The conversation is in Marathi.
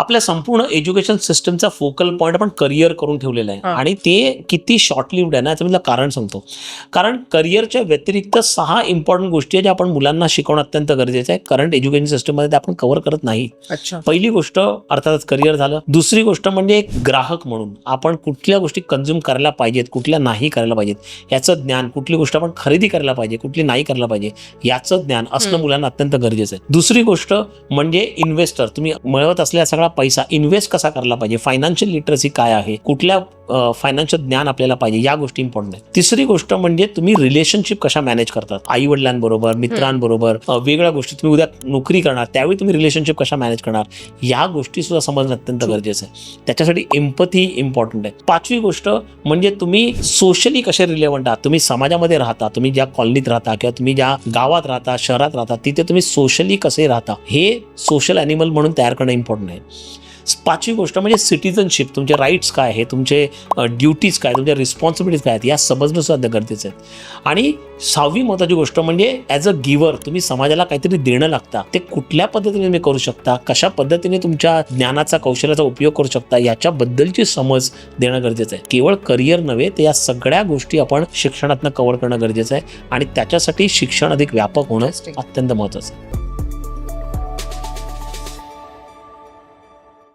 आपल्या संपूर्ण एज्युकेशन सिस्टमचा फोकल पॉईंट आपण करिअर करून ठेवलेला आहे आणि ते किती शॉर्ट लिव्ड आहे ना, याचं मी तुला कारण सांगतो. कारण करिअरच्या व्यतिरिक्त 6 इम्पॉर्टंट गोष्टी आहेत ज्या आपण मुलांना शिकवणं अत्यंत गरजेचं आहे. करंट एज्युकेशन सिस्टममध्ये ते आपण कव्हर करत नाही. पहिली गोष्ट अर्थातच करिअर झालं. दुसरी गोष्ट म्हणजे एक ग्राहक म्हणून आपण कुठल्या गोष्टी कन्झ्युम करायला पाहिजेत, कुठल्या नाही करायला पाहिजेत याचं ज्ञान, कुठली गोष्ट आपण खरेदी करायला पाहिजे, कुठली नाही करायला पाहिजे याचं ज्ञान असणं मुलांना अत्यंत गरजेचं आहे. दुसरी गोष्ट म्हणजे इन्व्हेस्टर, तुम्ही मिळवत असलेला सगळा पैसा इन्व्हेस्ट कसा करायला पाहिजे, फायनान्शियल लिटरसी काय आहे, कुठल्या फायनान्शियल ज्ञान आपल्याला पाहिजे, या गोष्टी इम्पॉर्टंट आहेत. तिसरी गोष्ट म्हणजे तुम्ही रिलेशनशिप कशा मॅनेज करतात, आई वडिलांबरोबर, मित्रांबरोबर, वेगळ्या गोष्टी. तुम्ही उद्या नोकरी करणार त्यावेळी तुम्ही रिलेशनशिप कशा मॅनेज करणार, या गोष्टी सुद्धा समजणं अत्यंत गरजेचं आहे. त्याच्यासाठी एम्पथी इम्पॉर्टंट आहे. पाचवी गोष्ट म्हणजे तुम्ही सोशली कसे रिलेव्हंट आहात, तुम्ही समाजामध्ये राहता, तुम्ही ज्या कॉलनीत राहता किंवा तुम्ही ज्या गावात राहता, शहरात राहता, तिथे तुम्ही सोशली कसे राहता हे सोशल ॲनिमल म्हणून तयार करणं इम्पॉर्टंट आहे. पाचवी गोष्ट म्हणजे सिटिझनशिप, तुमचे राईट्स काय आहे, तुमचे ड्युटीज काय, तुमच्या रिस्पॉन्सिबिलिटीज काय आहेत, या समजणं सुद्धा गरजेचं आहे. आणि 6वी महत्त्वाची गोष्ट म्हणजे ॲज अ गिव्हर, तुम्ही समाजाला काहीतरी देणं लागता, ते कुठल्या पद्धतीने तुम्ही करू शकता, कशा पद्धतीने तुमच्या ज्ञानाचा, कौशल्याचा उपयोग करू शकता, याच्याबद्दलची समज देणं गरजेचं आहे. केवळ करिअर नव्हे, तर या सगळ्या गोष्टी आपण शिक्षणातनं कव्हर करणं गरजेचं आहे आणि त्याच्यासाठी शिक्षण अधिक व्यापक होणं अत्यंत महत्त्वाचं आहे.